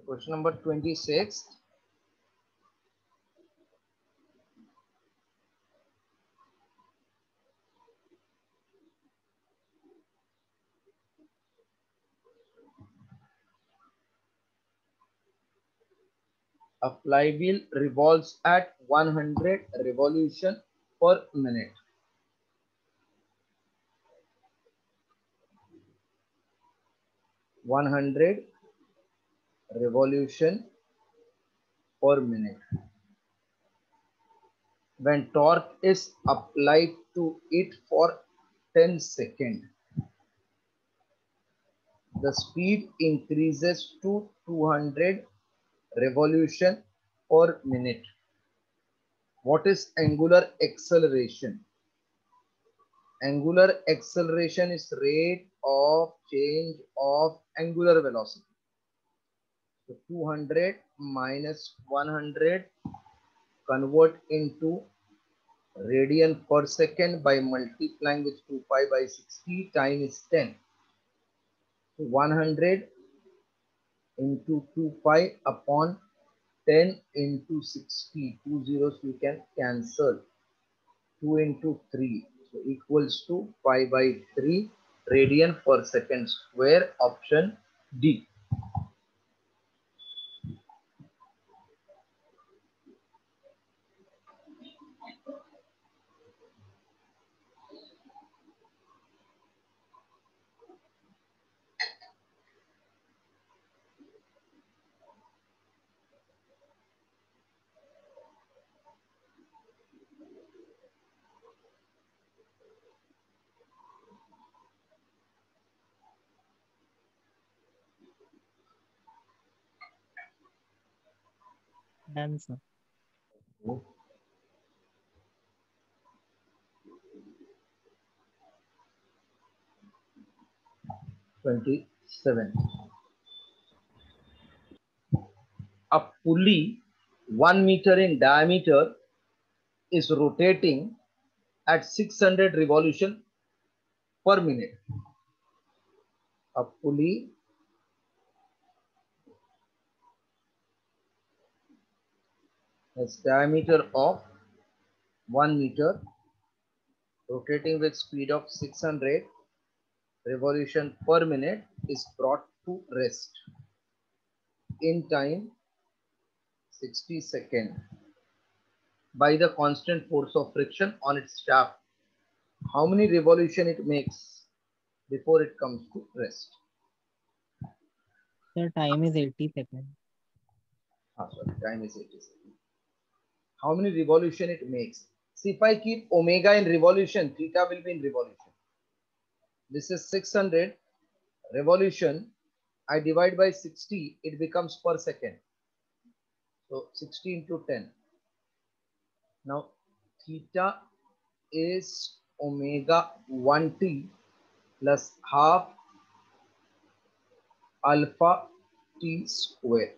Question number 26. A flywheel revolves at 100 revolution per minute. One hundred revolution per minute. When torque is applied to it for 10 seconds, the speed increases to 200 revolution per minute. What is angular acceleration? Angular acceleration is rate of change of angular velocity. So 200 minus 100 convert into radian per second by multiplying with 2 pi by 60 times 10. So 100 into 2 pi upon 10 into 60. Two zeros we can cancel. 2 into 3. So equals to pi by 3 radian per second square. Option D. Done, sir. 27. A pulley 1 meter in diameter is rotating at 600 revolution per minute. A pulley has diameter of 1 meter rotating with speed of 600 revolution per minute is brought to rest in time 60 seconds by the constant force of friction on its shaft. How many revolution it makes before it comes to rest? Sir, time is 80 seconds. Sorry, time is 80 seconds. How many revolution it makes? See, if I keep omega in revolution, theta will be in revolution. This is 600 revolution. I divide by 60, it becomes per second. So 60 into 10. Now theta is omega 1t plus half alpha t square.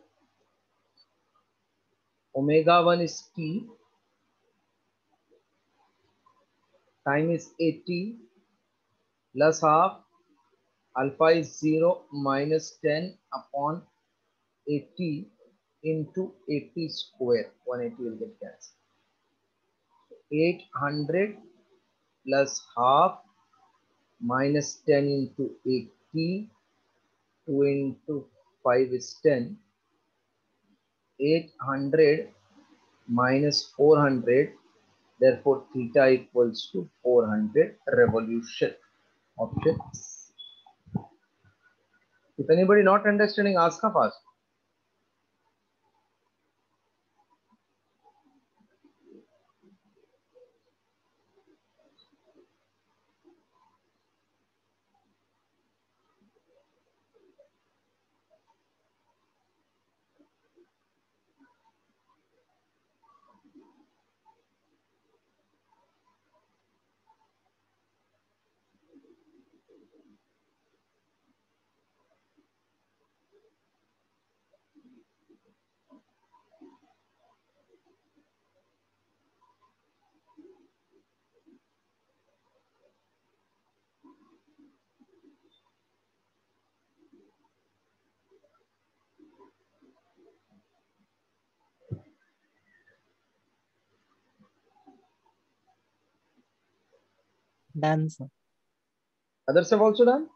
Omega 1 is t, time is 80 plus half, alpha is 0 minus 10 upon 80 into 80 square. 180 will get cancelled. 800 plus half minus 10 into 80. 2 into 5 is 10. 800 minus 400. Therefore, theta equals to 400 revolution. Option. If anybody not understanding, ask her fast. Done, sir. Others have also done.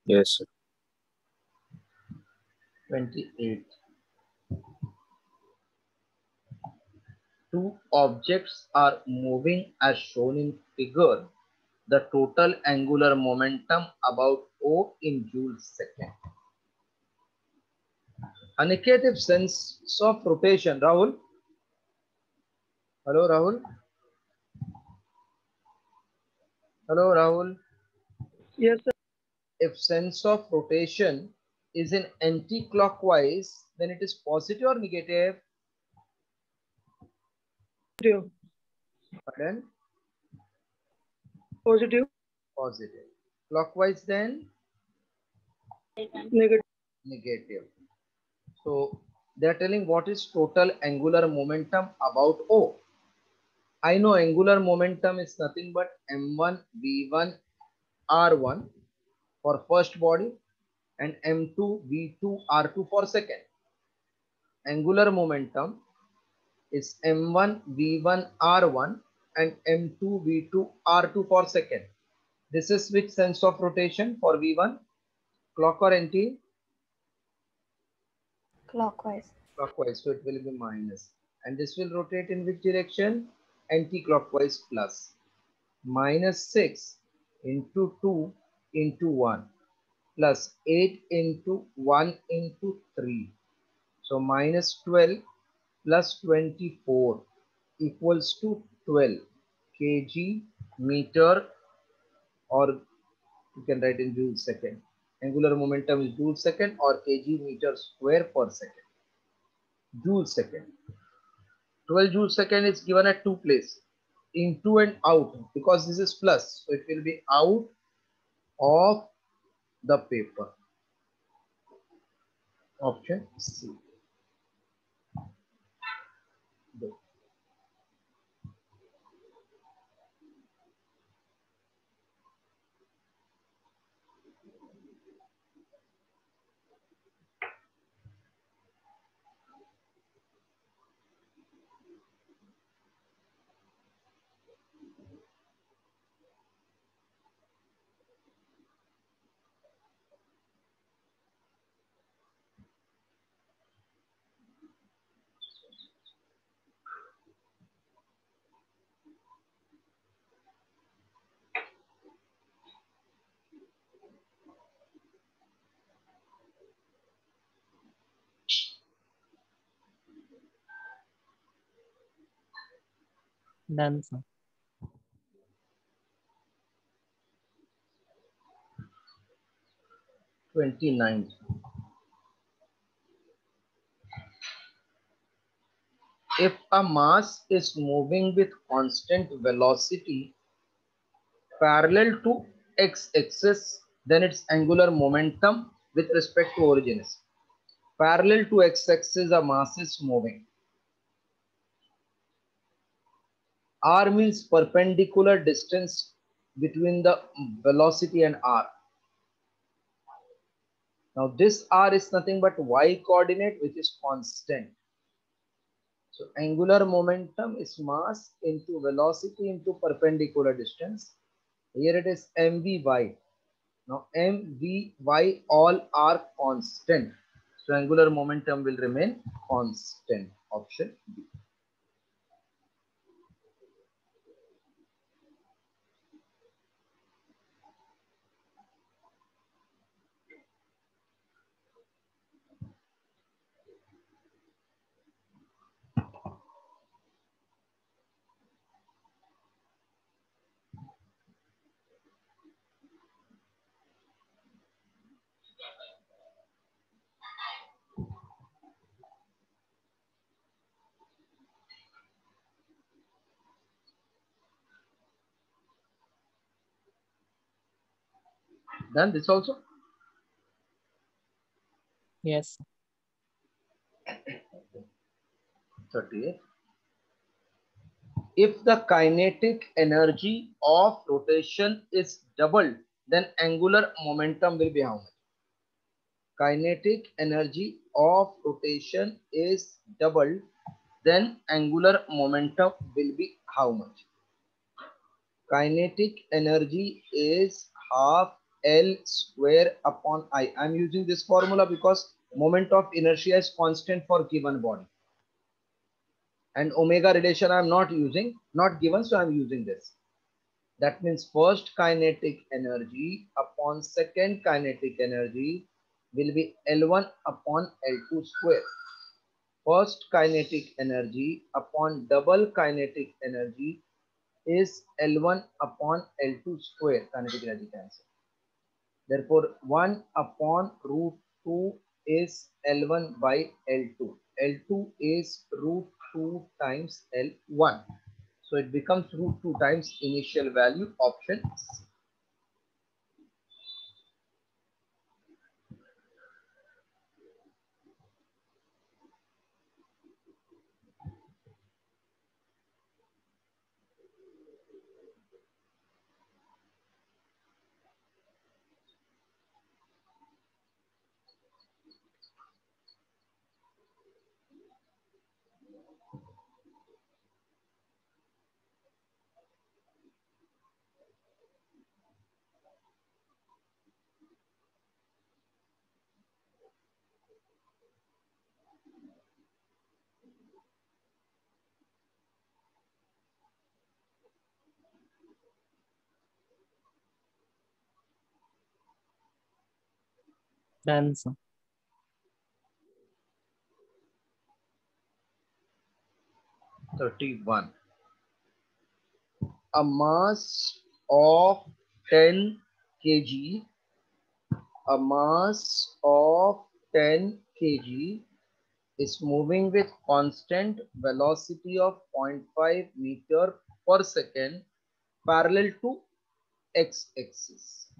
Yes, sir. 28. Two objects are moving as shown in figure. The total angular momentum about O in joules second. Aniket, if sense of rotation, Rahul. Hello, Rahul. Hello, Rahul. Yes, sir. If sense of rotation is in anti-clockwise, then it is positive or negative? Positive. Pardon? Positive. Positive. Clockwise then? Negative. Negative. So they are telling what is total angular momentum about O. I know angular momentum is nothing but m1 v1 r1 for first body and m2 v2 r2 for second. Angular momentum is m1 v1 r1 and m2 v2 r2 for second. This is which sense of rotation for v1? Clock or anti? Clockwise. Clockwise, so it will be minus. And this will rotate in which direction? Anti-clockwise plus. Minus 6 into 2 into 1 plus 8 into 1 into 3. So minus 12 plus 24 equals to 12 kg meter, or you can write in joule second. Angular momentum is joule second or kg meter square per second. Joule second. 12 joule second is given at two places, into and out, because this is plus, so it will be out of the paper. Option C. Good. Done, sir. 29. If a mass is moving with constant velocity parallel to x-axis, then its angular momentum with respect to origin is parallel to x-axis. A mass is moving. R means perpendicular distance between the velocity and R. Now this R is nothing but y coordinate, which is constant. So angular momentum is mass into velocity into perpendicular distance. Here it is mvy. Now mvy all are constant. So angular momentum will remain constant. Option B. Then this also. Yes, sir. 38. If the kinetic energy of rotation is doubled, then angular momentum will be how much? Kinetic energy of rotation is doubled, then angular momentum will be how much? Kinetic energy is half L square upon I. I'm using this formula because moment of inertia is constant for given body. And omega relation I'm not using, not given, so I'm using this. That means first kinetic energy upon second kinetic energy will be L1 upon L2 square. First kinetic energy upon double kinetic energy is L1 upon L2 square kinetic energy cancel. Therefore, 1 upon root 2 is L1 by L2. L2 is root 2 times L1. So it becomes root 2 times initial value, option C. Done, sir. 31. A mass of 10 kg, a mass of 10 kg is moving with constant velocity of 0.5 meter per second parallel to x-axis.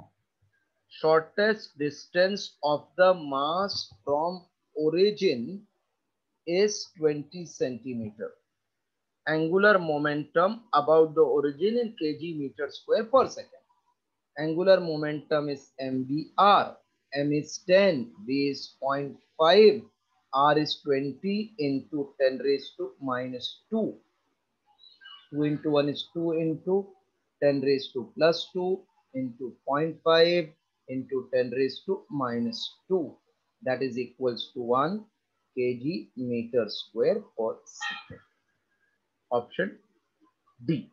Shortest distance of the mass from origin is 20 centimeter. Angular momentum about the origin in kg meter square per second. Angular momentum is mvr. M is 10, v is 0.5, r is 20 into 10 raised to minus 2. 2 into 1 is 2 into 10 raised to plus 2 into 0.5 into 10 raised to minus 2. That is equals to 1 kg meter square per second. Option D.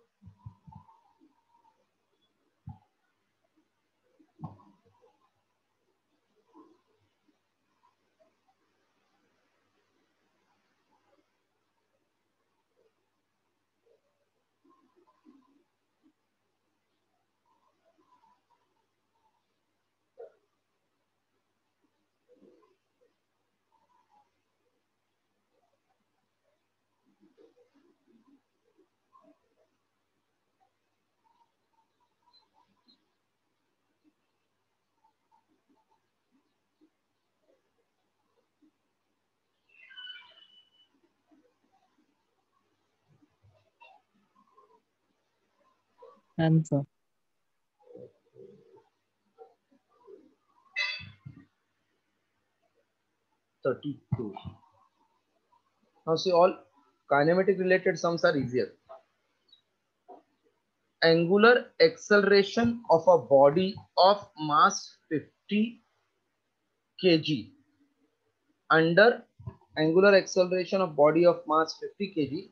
Done, sir. 32. Now see, all kinematic related sums are easier. Angular acceleration of a body of mass 50 kg under angular acceleration of body of mass 50 kg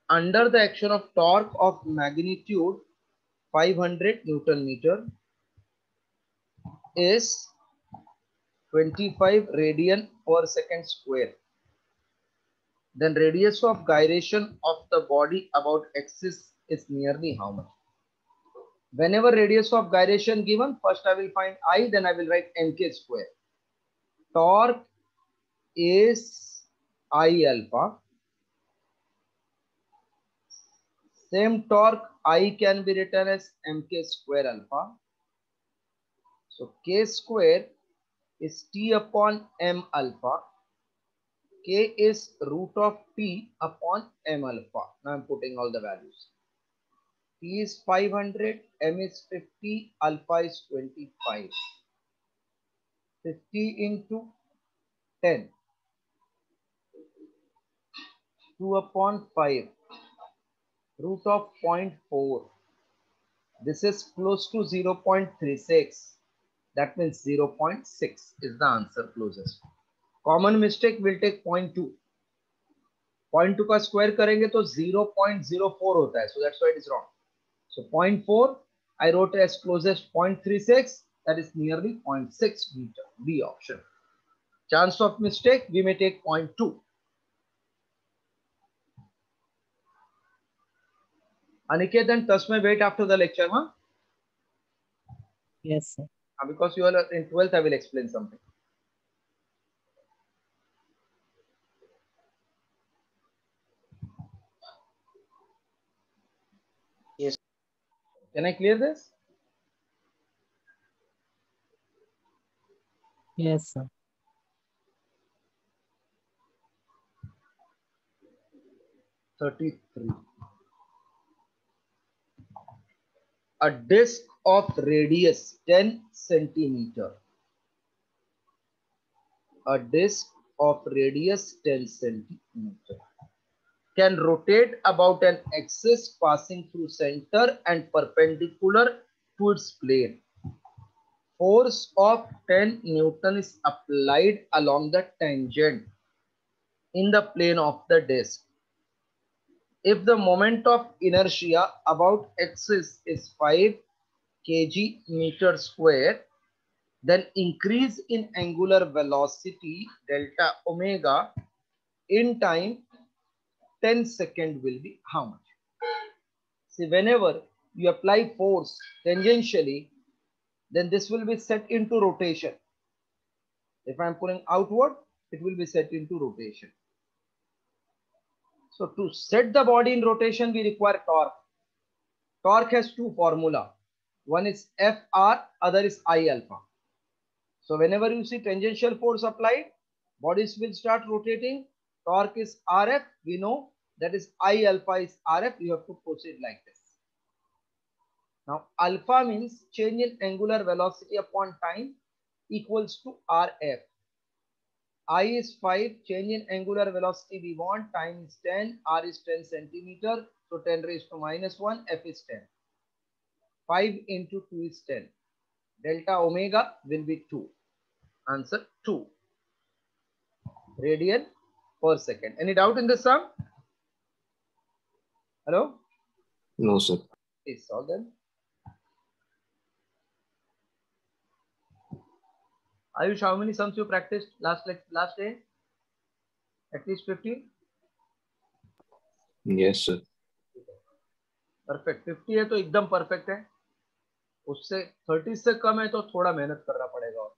under the action of torque of magnitude 500 Newton meter is 25 radian per second square. Then radius of gyration of the body about axis is nearly how much? Whenever radius of gyration given, first I will find I, then I will write nk square. Torque is I alpha. Same torque I can be written as mk square alpha. So k square is T upon m alpha. K is root of T upon m alpha. Now I'm putting all the values. T is 500, m is 50, alpha is 25. 50 into 10. 2 upon 5 root of 0.4. This is close to 0.36. That means 0.6 is the answer closest. Common mistake will take 0.2. 0.2 का square करेंगे तो 0.04 होता है. So that's why it is wrong. So 0.4 I wrote as closest 0.36. That is nearly 0.6 meter. B option. Chance of mistake we may take 0.2. Aniket and Tasmay wait after the lecture, huh? Yes, sir. Because you are in 12th, I will explain something. Yes. Can I clear this? Yes, sir. $33. A disc of radius 10 centimeter. A disc of radius 10 centimeter can rotate about an axis passing through center and perpendicular to its plane. Force of 10 Newton is applied along the tangent in the plane of the disc. If the moment of inertia about axis is 5 kg meter square, then increase in angular velocity delta omega in time 10 second will be how much? See, whenever you apply force tangentially, then this will be set into rotation. If I am pulling outward, it will be set into rotation. So to set the body in rotation, we require torque. Torque has two formula. One is Fr, other is I alpha. So whenever you see tangential force applied, bodies will start rotating. Torque is Rf. We know that is I alpha is Rf. You have to proceed like this. Now alpha means change in angular velocity upon time equals to Rf. I is 5, change in angular velocity we want, time is 10, R is 10 centimeter, so 10 raised to minus 1, F is 10. 5 into 2 is 10. Delta omega will be 2. Answer 2 radian per second. Any doubt in this sum? Hello? No, sir. Please solve them. Ayush, how many sums you practiced last day? At least 50? Yes, sir. Perfect 50 है तो एकदम perfect है. उससे 30 से कम है तो थोड़ा मेहनत करना पड़ेगा. और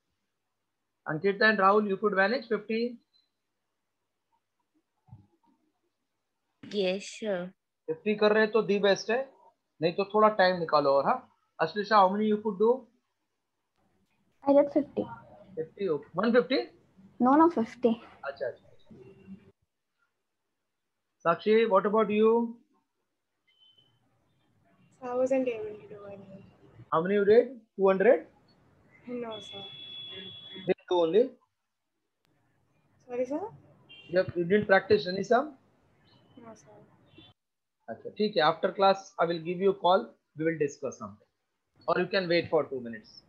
Ankita and Rahul, you could manage 50? Yes, sir. 50 कर रहे हैं तो दी बेस्ट है, नहीं तो थोड़ा टाइम निकालो. और हाँ, Ashlesha, how many you could do? I did 50. 50 हो. 150? No, 50. अच्छा अच्छा. Sakshi, what about you? I wasn't able to do any. How many you did? 200? No, sir. Did two only? Sorry, sir? You didn't practice any sum? No, sir. अच्छा ठीक है. After class, I will give you a call. We will discuss something. Or you can wait for 2 minutes.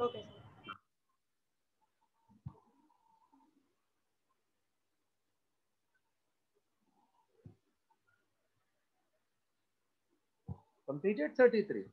Okay, sir. Completed 33.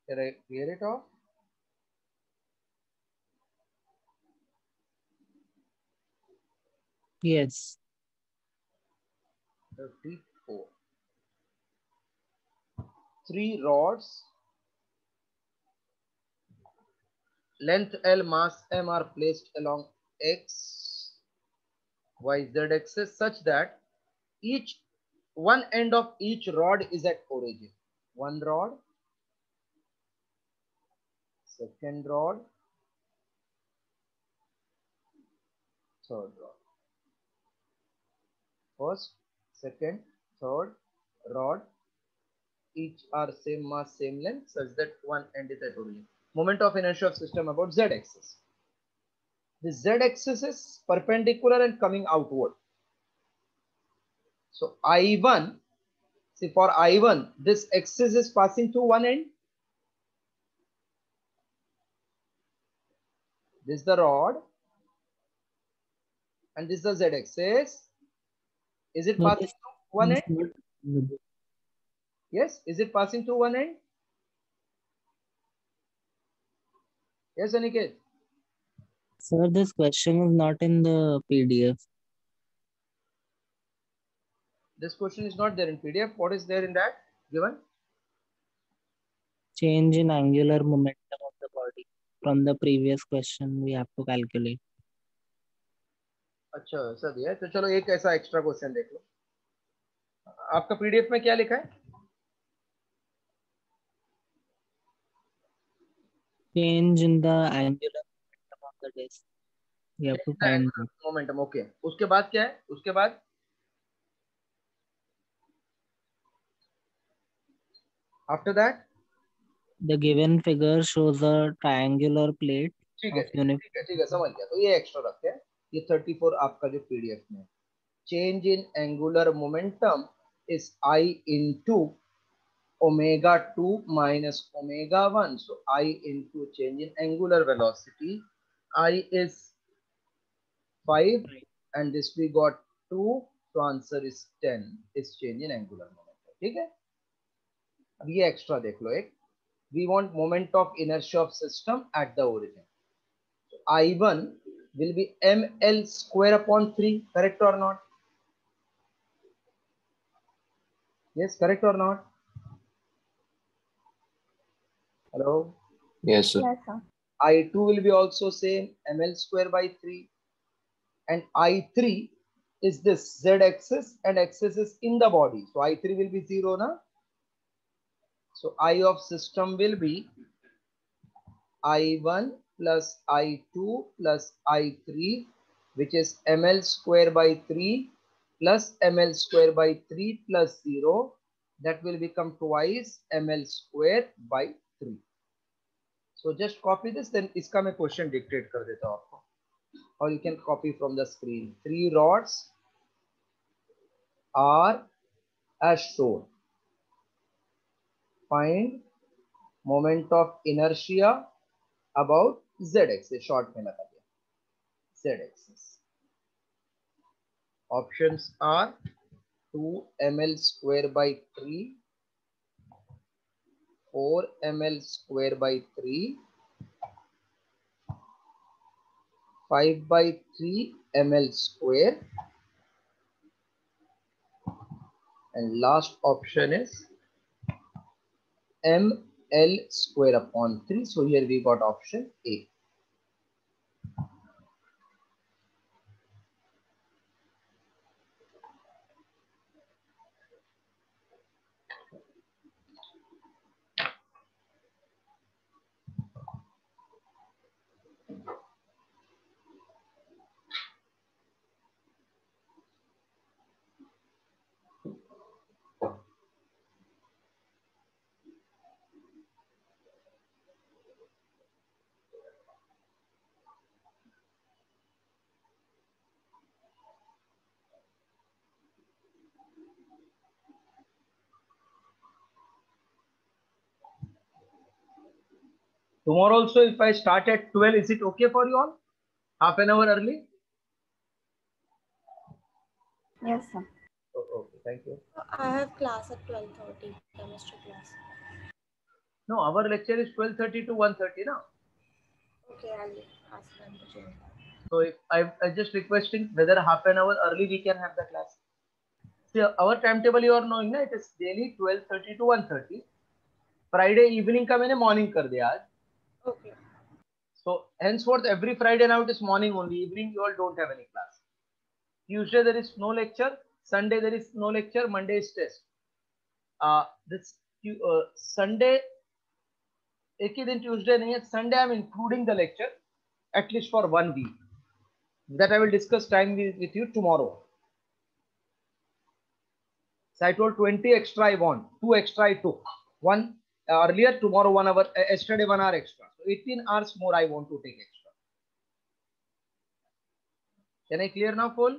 Can I clear it off? Yes. 34. 3 rods, length L, mass M are placed along X, Y, Z axis such that one end of each rod is at origin. One rod, second rod, third rod. First, second, third rod, each are same mass, same length, such that one end is at origin. Moment of inertia of system about Z axis. The Z axis is perpendicular and coming outward. So I1, see for I1, this axis is passing through one end. This is the rod and this is the Z axis. Is it No, passing this through one is end? not. Yes. Is it passing through one end? Yes, Aniket. Sir, this question is not in the PDF. This question is not there in PDF. What is there in that given? Change in angular momentum of the body. From the previous question, we have to calculate. अच्छा ऐसा दिया है तो चलो एक ऐसा extra question देख लो. आपका पीडीएफ में क्या लिखा है? Change in the angular momentum of the disc. You have to find that. Momentum. Okay. उसके बाद क्या है? उसके बाद after that The given figure shows a triangular plate ठीक है of uniform. ठीक है समझ गया. तो ये एक्स्ट्रा रखते हैं. ये 34 आपका जो पीडीएफ में change in angular momentum is I into omega 2 minus omega 1. So I into change in angular velocity. I is 5 and this we got 2. So answer is 10 is change in angular momentum. ठीक है. अब ये extra देख लो एक. We want moment of inertia of system at the origin. So I1 will be ml square upon 3. Correct or not? Yes, correct or not? Hello? Yes, sir. Yes, sir. I2 will be also same ml square by 3. And I3 is this Z axis and axis is in the body. So I3 will be 0 na? So I of system will be I1 plus I2 plus I3 which is ml square by 3 plus ml square by 3 plus 0. That will become twice ml square by 3. So just copy this, then iska मैं question dictate कर देता हूँ आपको. Or you can copy from the screen. 3 rods are as shown. Find moment of inertia about Z axis. Short में लगा दिया. Z axis. Options are 2 ml square by 3, 4 ml square by 3, 5 by 3 ml square, and last option is ml square upon 3. So here we got option A. Tomorrow also, if I start at 12, is it okay for you all? Half an hour early? Yes, sir. Oh, okay, thank you. I have class at 12:30, chemistry class. No, our lecture is 12:30 to 1:30 now. Okay, I'll ask them to change that. So if I just requesting whether half an hour early we can have the class. See, our timetable you are knowing ना, it is daily 12:30 to 1:30. Friday evening का मैंने morning कर दिया आज. Okay. So henceforth every Friday now it is morning only. Evening you all don't have any class. Tuesday there is no lecture. Sunday there is no lecture. Monday is test. This Sunday एक ही दिन Tuesday नहीं है. Sunday I am including the lecture at least for 1 week. That I will discuss time with you tomorrow. So I told 20 extra I want, 2 extra I took. One earlier, tomorrow 1 hour, yesterday 1 hour extra. So 18 hours more I want to take extra. Can I clear now, full?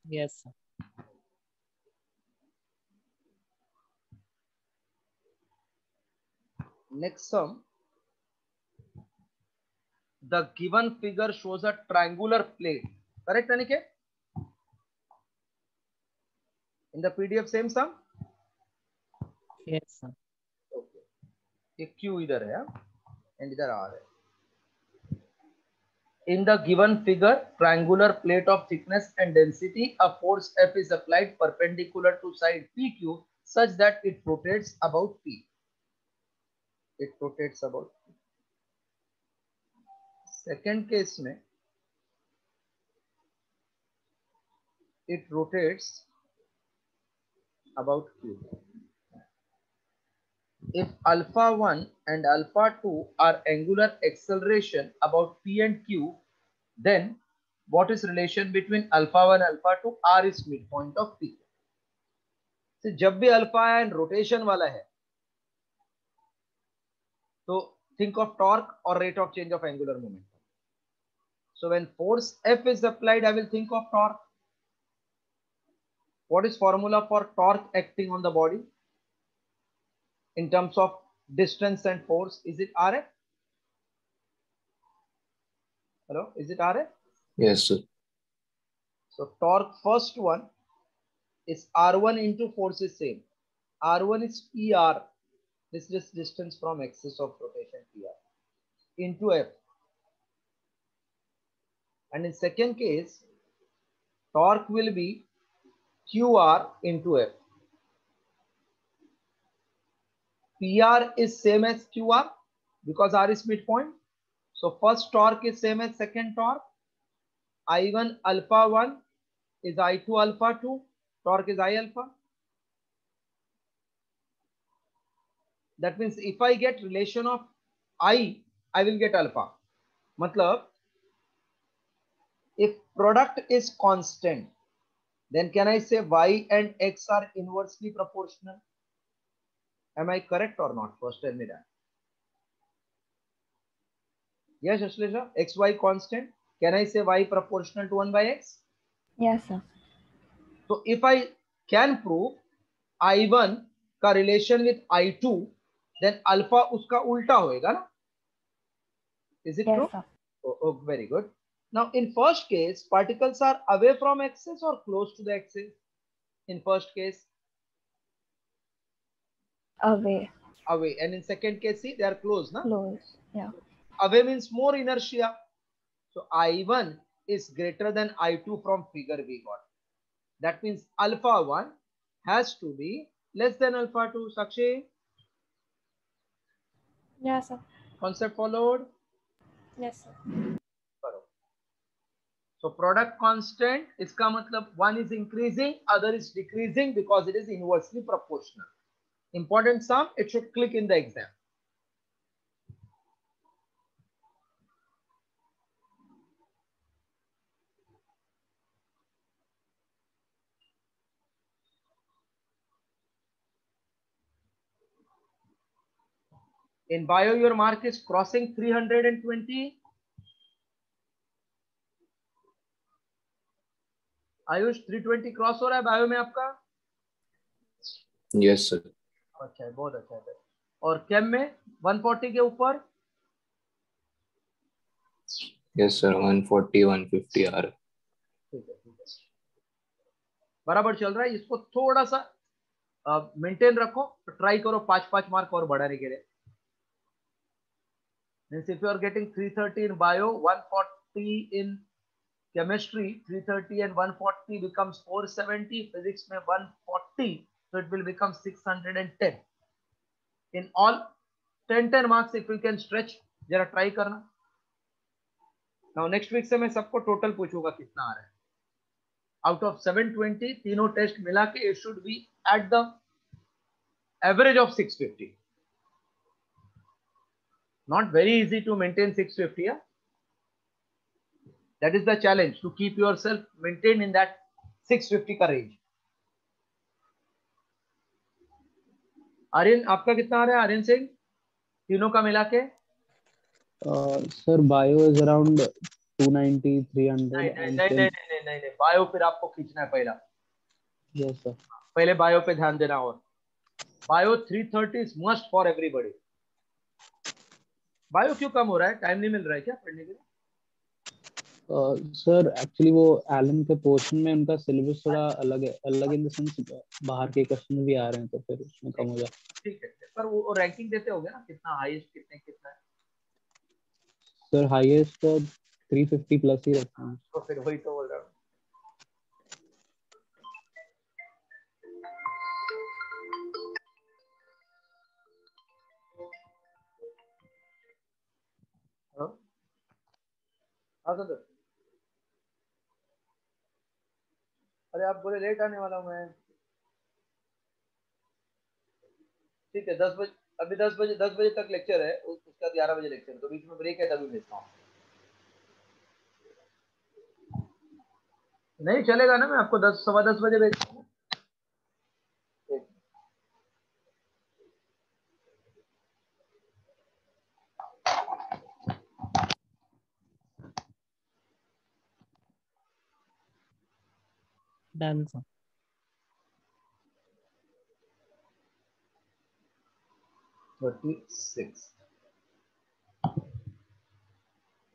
Yes, sir. Next sum. The given figure shows a triangular plate. Correct, Aniket? In the PDF same sum? Yes, sir. Okay. ये Q इधर है and इधर R है. In the given figure, triangular plate of thickness and density, a force F is applied perpendicular to side PQ such that it rotates about P. It rotates about P. Second case में, it rotates about Q. If alpha 1 and alpha 2 are angular acceleration about P and Q, then what is relation between alpha 1 and alpha 2? R is midpoint of P. So जब भी alpha and rotation वाला है, so think of torque or rate of change of angular momentum. So when force F is applied, I will think of torque. What is formula for torque acting on the body? In terms of distance and force, is it Rf? Hello, is it Rf? Yes, sir. So torque first one is R1 into force is same. R1 is PR. This is distance from axis of rotation PR into F. And in second case, torque will be QR into F. PR is same as QR because R is midpoint. So first torque is same as second torque. I1 alpha 1 is I2 alpha 2. Torque is I alpha. That means if I get relation of I will get alpha. Matlab, if product is constant, then can I say Y and X are inversely proportional? Am I correct or not? First tell me that. Yes, Ashlesha, X, Y constant. Can I say Y proportional to 1 by X? Yes, sir. So if I can prove I1 का relation with I2, then alpha उसका उल्टा होएगा ना? Is it Yes, true? sir. Oh, very good. Now in first case, particles are away from axis or close to the axis? In first case, Away. away. And in second case, see, they are close, na? Close. Yeah. Away means more inertia. So I1 is greater than I2 from figure we got. That means alpha 1 has to be less than alpha 2. Sakshi, Yes, sir. concept followed? Yes, sir. So product constant, इसका मतलब one is increasing, other is decreasing because it is inversely proportional. Important sum, it should click in the exam. In bio, your mark is crossing 320. Ayush 320 cross हो रहा है bio में आपका? Yes, sir. अच्छा है, बहुत अच्छा है. और केम में 140 के ऊपर? Yes, sir. 140, 150 are. ठीक है, ठीक है. बराबर चल रहा है. इसको थोड़ा सा मेंटेन रखो, ट्राई करो 5 मार्क और बढ़ाने के लिए. Means if you are getting 330 in bio, 140 in chemistry, 330 and 140 becomes 470, physics में 140, so it will become 610. In all 10 marks if you can stretch, जरा ट्राई करना. Now next week से मैं सबको टोटल पूछूंगा कितना आ रहा है. Out of 720 तीनों टेस्ट मिला के it should be at the average of 650. Not very easy to maintain 650. Yeah? That is the challenge, to keep yourself maintained in that 650 का range. आर्यन आपका कितना आ रहा है? आर्यन सिंह तीनों का मिला के? Sir, bio is around 290, 300 and नहीं, बायो फिर आपको खींचना है पहला. yes sir. पहले बायो पे ध्यान देना. और bio 330 is must for everybody. Bio क्यों कम हो रहा है? टाइम नहीं मिल रहा है क्या पढ़ने के लिए? सर एक्चुअली वो एलन के पोर्शन में उनका सिलेबस थोड़ा अलग है, अलग इन द सेंस बाहर के क्वेश्चन भी आ रहे हैं तो फिर उसमें कम हो जाता है. ठीक है, पर वो रैंकिंग देते होगे ना, कितना हाईएस्ट कितना है? सर हाईएस्ट तो 350 प्लस ही रखते हैं. तो फिर वही तो बोल रहा हूँ. हाँ तो अरे आप बोले लेट आने वाला हूँ मैं. ठीक है 10 बजे, अभी 10 बजे तक लेक्चर है, उसका 11 बजे लेक्चर, तो बीच में ब्रेक है तभी भेजता हूँ. नहीं चलेगा ना, मैं आपको 10 सवा 10 बजे भेजता हूँ. Done sir.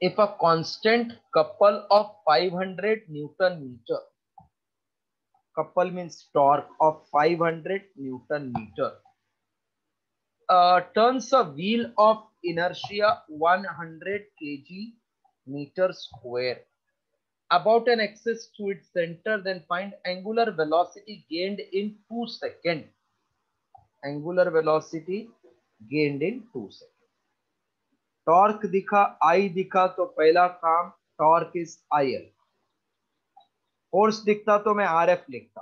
If a constant couple of 500 Newton meter, couple means torque of 500 Newton meter, turns a wheel of inertia 100 kg meter square about an axis to its center, then find angular velocity gained in 2 seconds. Angular velocity gained in 2 seconds. Torque दिखा, आई दिखा, तो पहला काम torque is IL. Force दिखता तो मैं RF लिखता.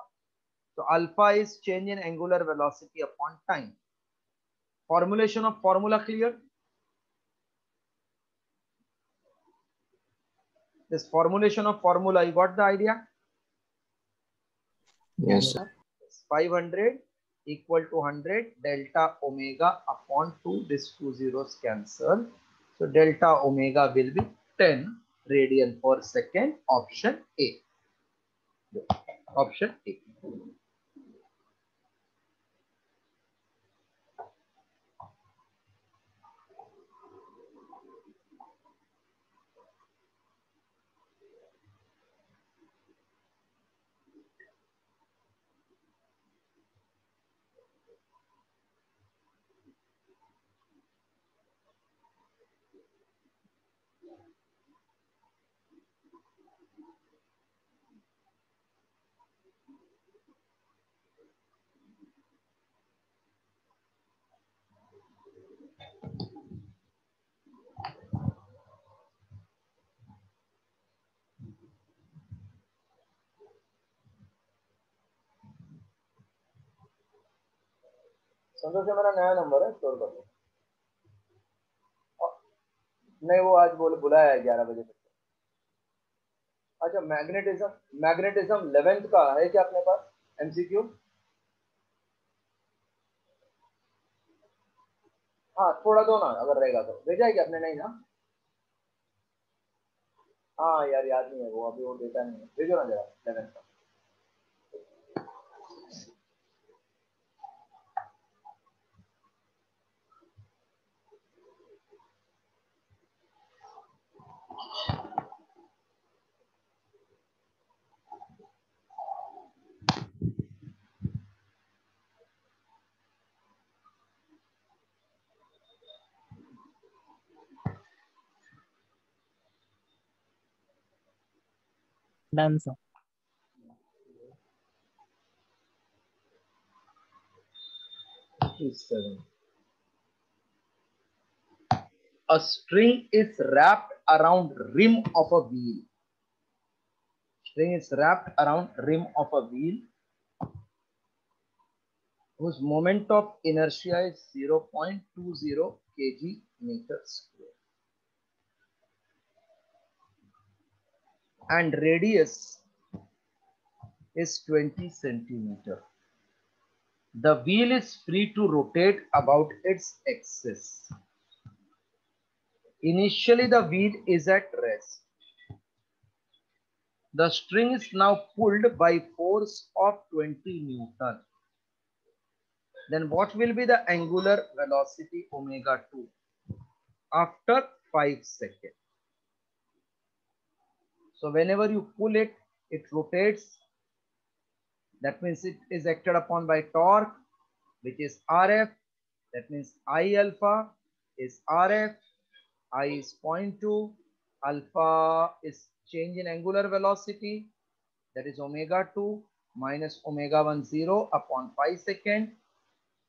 तो alpha is change in angular velocity upon time. Formulation of formula clear? This formulation of formula, you got the idea? Yes, sir. 500 equal to 100 delta omega upon 2. This 2 zeros cancel. So delta omega will be 10 radian per second. Option A. Option A. संतोष से मेरा नया number है, store कर दो. नहीं वो आज बुलाया है 11 बजे तक. अच्छा मैग्नेटिज्म 11th का है क्या अपने पास MCQ? हाँ थोड़ा दो ना, अगर रहेगा तो भेजा है क्या अपने? नहीं ना. हाँ यार याद नहीं है वो, अभी वो डेटा नहीं है. भेजो ना जरा 11th का. Done sir. A string is wrapped around rim of a wheel. String is wrapped around rim of a wheel whose moment of inertia is 0.20 kg meter square and radius is 20 centimeter. The wheel is free to rotate about its axis. Initially, the wheel is at rest. The string is now pulled by force of 20 Newton. Then what will be the angular velocity omega 2 after 5 seconds? So whenever you pull it, it rotates. That means it is acted upon by torque, which is Rf. That means I alpha is Rf. I is 0.2. Alpha is change in angular velocity. That is omega 2 minus omega 1 0 upon 5 seconds.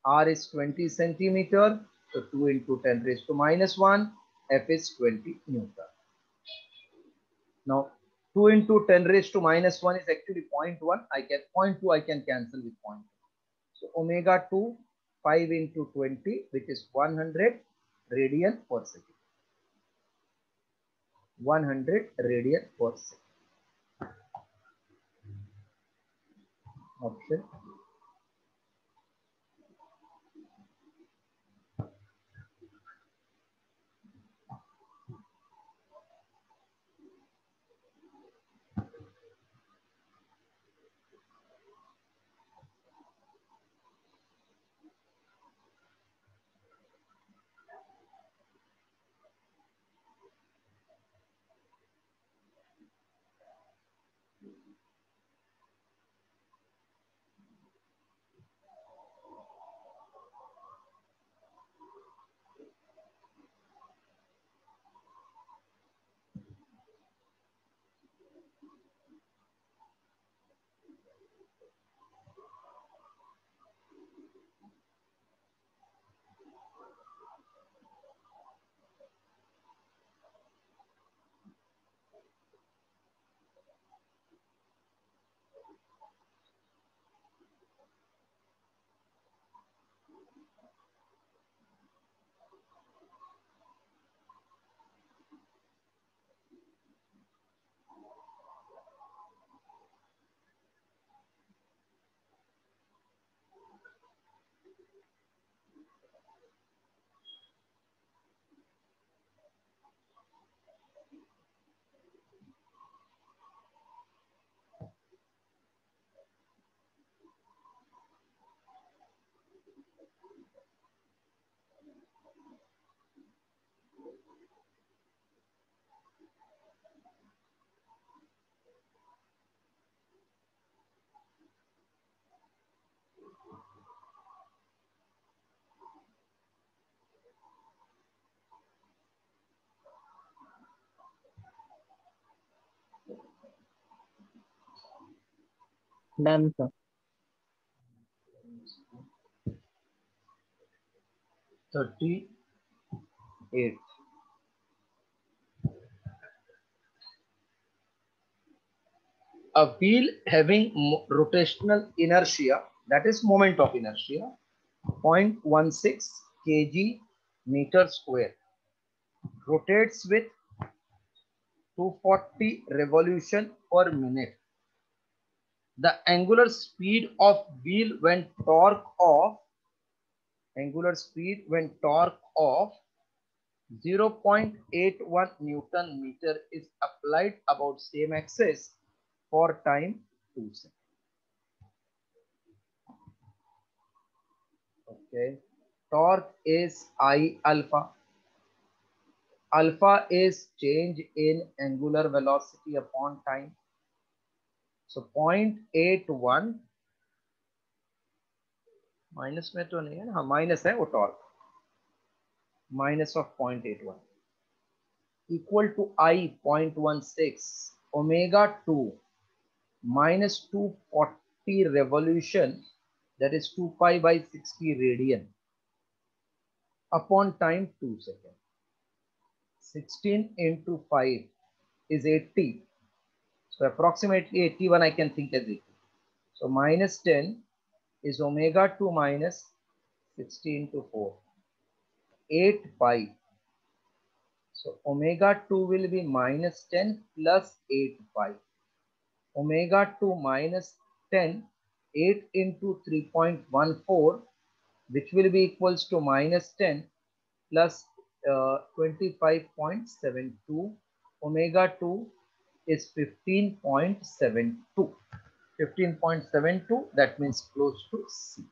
R is 20 centimeter. So 2 into 10 raised to minus 1. F is 20 Newton. Now 2 into 10 raised to minus 1 is actually 0.1. I can 0.2 I can cancel with 0.2. So omega 2 5 into 20, which is 100 radian per second. 100 radian per second. Option. Done sir. 38. A wheel having rotational inertia, that is moment of inertia, 0.16 kg meter square, rotates with 240 revolution per minute. The angular speed of wheel when torque of 0.81 Newton meter is applied about same axis for time 2 seconds. Okay, torque is I alpha. Alpha is change in angular velocity upon time. So 0.81 minus में तो नहीं है ना, हाँ minus है वो torque, minus of 0.81 equal to I 0.16 omega 2 minus 240 revolution, that is 2 pi by 60 radian upon time 2 seconds. 16 into 5 is 80. So approximately 81 I can think as 80. So minus 10 is omega 2 minus 60 into 4. 8 pi. So omega 2 will be minus 10 plus 8 pi. Omega 2 minus 10, 8 into 3.14, which will be equals to minus 10 plus 25.72. Omega 2 is 15.72. 15.72, that means close to C.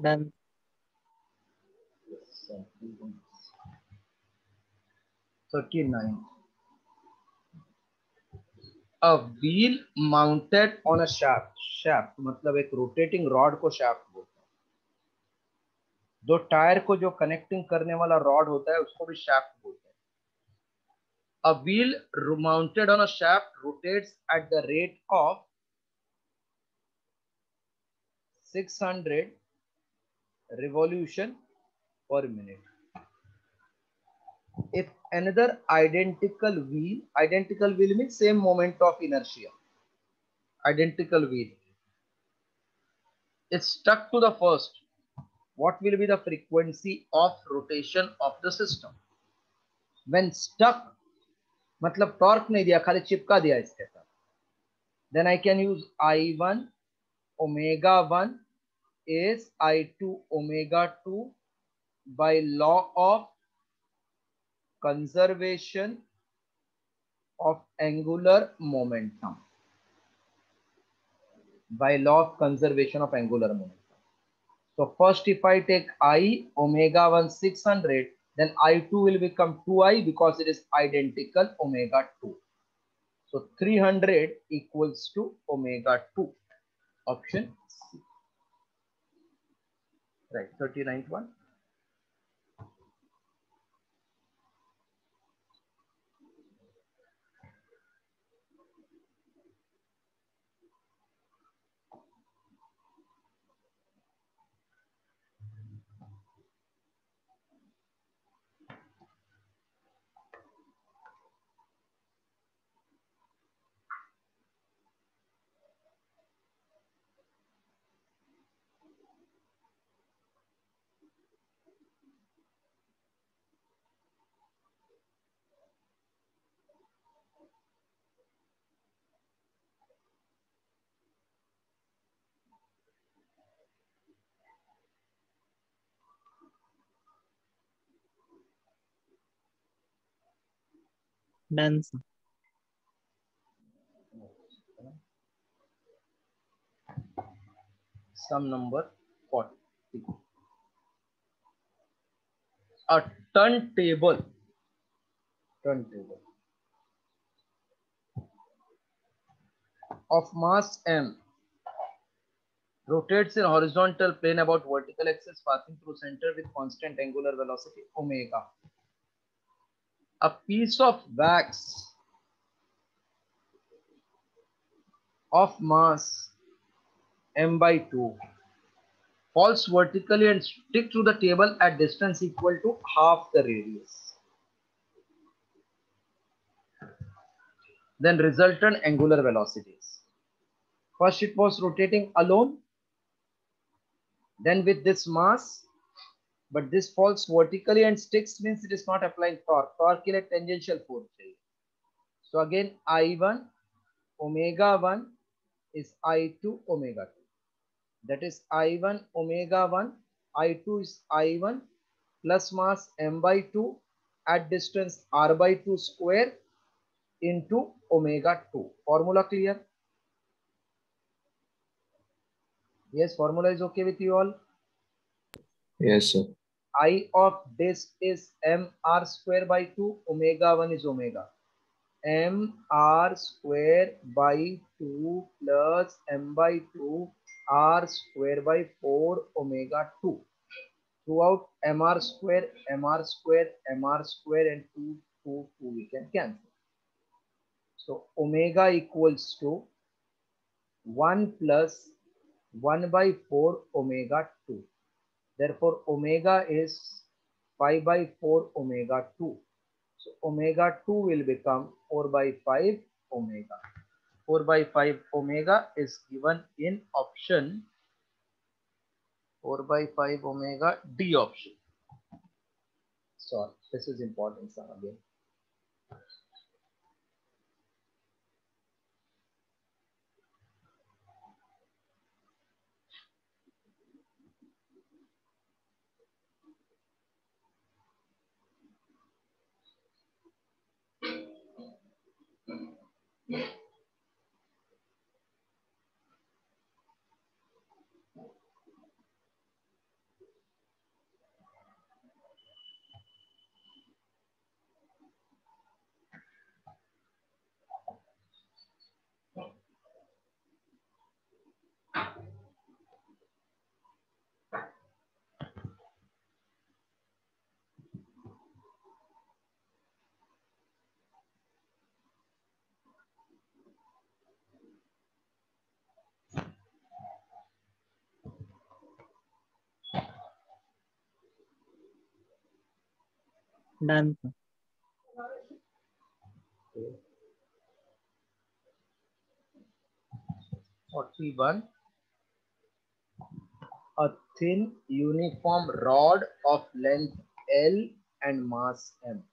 Done. 39. A wheel mounted on a shaft. shaft मतलब एक rotating rod को shaft बोलते हैं. दो tyre को जो connecting करने वाला रॉड होता है उसको भी shaft बोलते हैं. A wheel mounted on a shaft rotates at the rate of 600 revolution per minute. If another identical wheel means same moment of inertia, identical wheel is stuck to the first, what will be the frequency of rotation of the system? When stuck, मतलब torque नहीं दिया, खाली चिपका दिया इसके साथ, then I can use I1 omega 1 is I2 omega 2 by law of conservation of angular momentum. By law of conservation of angular momentum. So first if I take I omega 1 600, then I2 will become 2I because it is identical omega 2. So 300 equals to omega 2. Option C. Right, 39th one. Done, sir. Sum number 40. a turntable of mass m rotates in horizontal plane about vertical axis passing through center with constant angular velocity omega. A piece of wax of mass m/2 falls vertically and stick to the table at distance equal to half the radius. Then resultant angular velocities. First it was rotating alone, then with this mass, but this falls vertically and sticks means it is not applying torque. Torque is like tangential force. So again I1 omega 1 is I2 omega 2. That is I1 omega 1, I2 is I1 plus mass m/2 at distance r/2 square into omega 2. Formula clear? Yes, formula is okay with you all? Yes, sir. I of this is mr square by 2, omega 1 is omega. mr square by 2 plus m/2 r square by 4 omega 2. Throughout mr square, mr square, mr square and 2, 2, 2 we can cancel. So omega equals to 1 plus 1 by 4 omega 2. Therefore omega is 5 by 4 omega 2. So omega 2 will become 4 by 5 omega. 4 by 5 omega is given in option 4 by 5 omega D option. So this is important sum again. Done. 41. A thin uniform rod of length L and mass m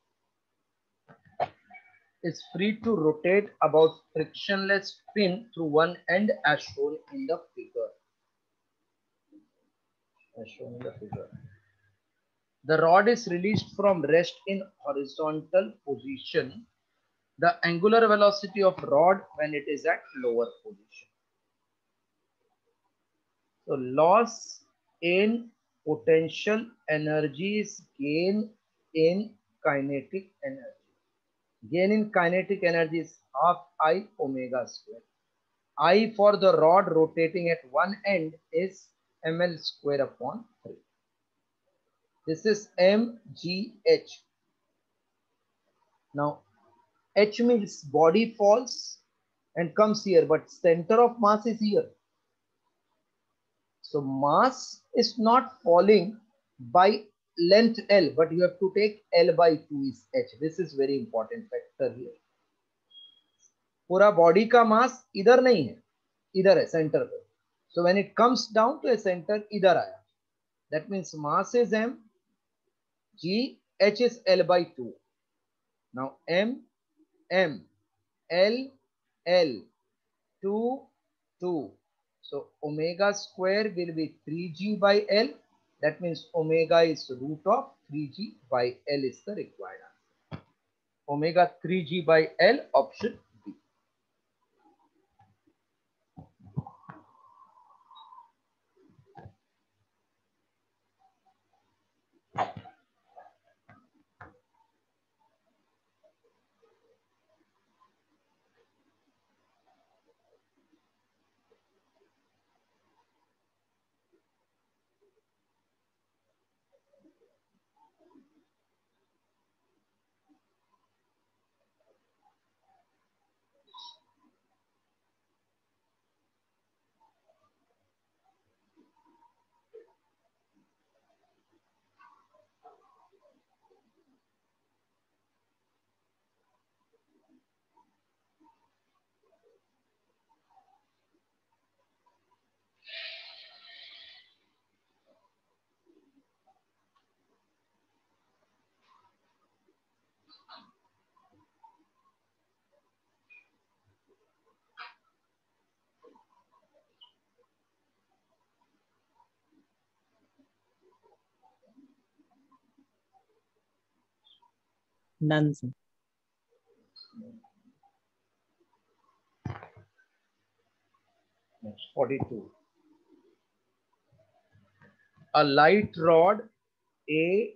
is free to rotate about frictionless pin through one end as shown in the figure. The rod is released from rest in horizontal position. The angular velocity of rod when it is at lower position. So loss in potential energy is gain in kinetic energy. Gain in kinetic energy is half I omega square. I for the rod rotating at one end is ml square upon 3. This is mgh. Now h means body falls and comes here, but center of mass is here. So mass is not falling by length L, but you have to take L by 2 is h. This is very important factor here. पूरा body का मास इधर नहीं है, इधर है centre पे. So when it comes down to a center, इधर आया. That means mass is m, g, h is L by 2. Now m, L, 2, 2. So omega square will be 3g by L. That means omega is root of 3g by L is the required answer. Omega 3g by L, option B. Done, sir. Next, 42. A light rod AOB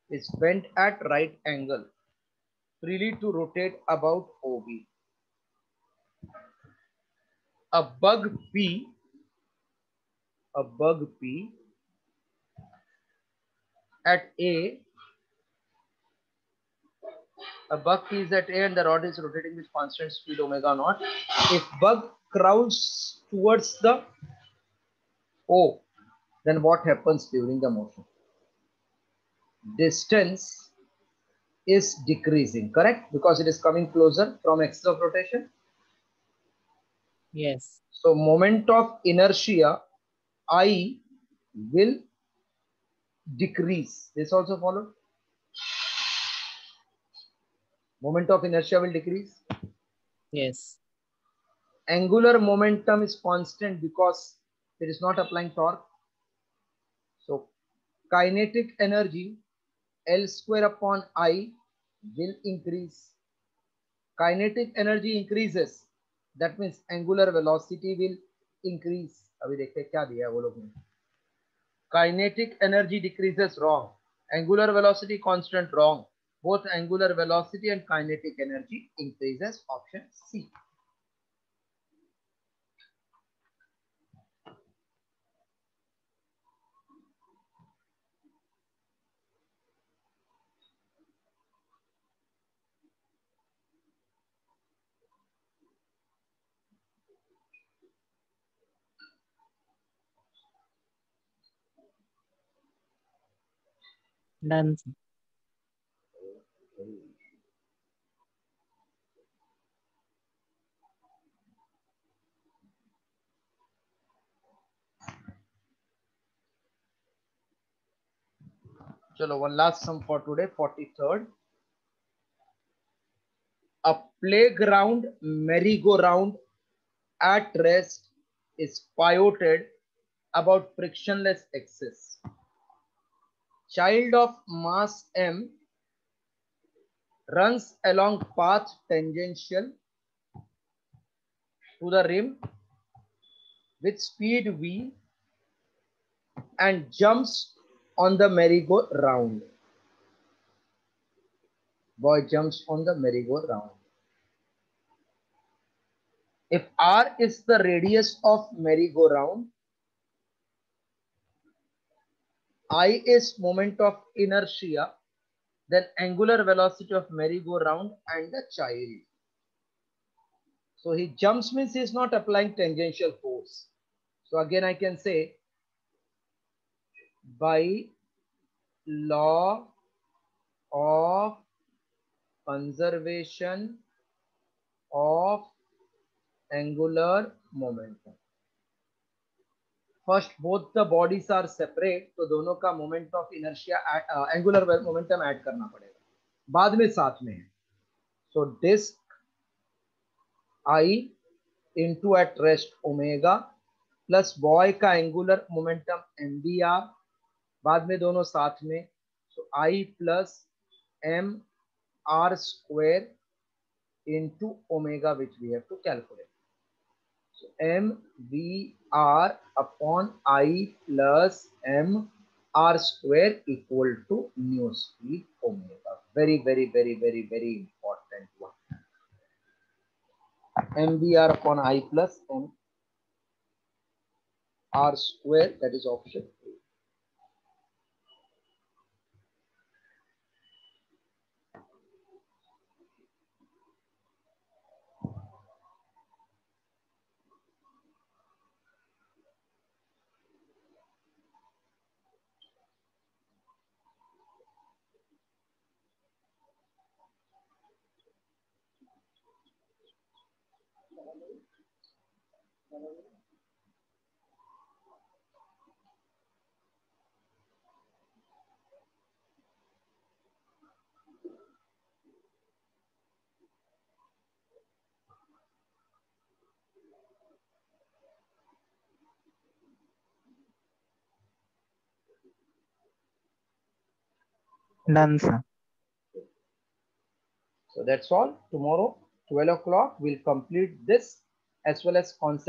is bent at right angle freely to rotate about OB. A bug P at A, a bug P is at A and the rod is rotating with constant speed omega naught. If bug crawls towards the O, then what happens during the motion? Distance is decreasing, correct? Because it is coming closer from axis of rotation. Yes. So moment of inertia I will decrease. This also followed. Moment of inertia will decrease. Yes. Angular momentum is constant because it is not applying torque. So kinetic energy L square upon I will increase. Kinetic energy increases. That means angular velocity will increase. अभी देखते हैं क्या दिया है वो लोग ने. Kinetic energy decreases, wrong. Angular velocity constant, wrong. Both angular velocity and kinetic energy increases, option C. Done, sir. Chalo, one last sum for today, 43rd. A playground merry-go-round at rest is pivoted about frictionless axis. Child of mass m runs along path tangential to the rim with speed v and jumps on the merry-go-round. Boy jumps on the merry-go-round. If r is the radius of merry-go-round, I is moment of inertia, then angular velocity of merry-go-round and the child. So he jumps means he is not applying tangential force. So again I can say by law of conservation of angular momentum. First both the bodies are separate, तो दोनों का moment of inertia angular momentum add करना पड़ेगा. बाद में साथ में है. So disk I into at rest omega plus boy का angular momentum mvr, बाद में दोनों साथ में. So I plus m r square into omega, which we have to calculate. So mvr upon I plus m r square equal to nu speed omega. Very, very, very, very, very important one. mvr upon I plus m r square, that is option A. Done, sir. So that's all. Tomorrow, 12 o'clock, we'll complete this as well as concept.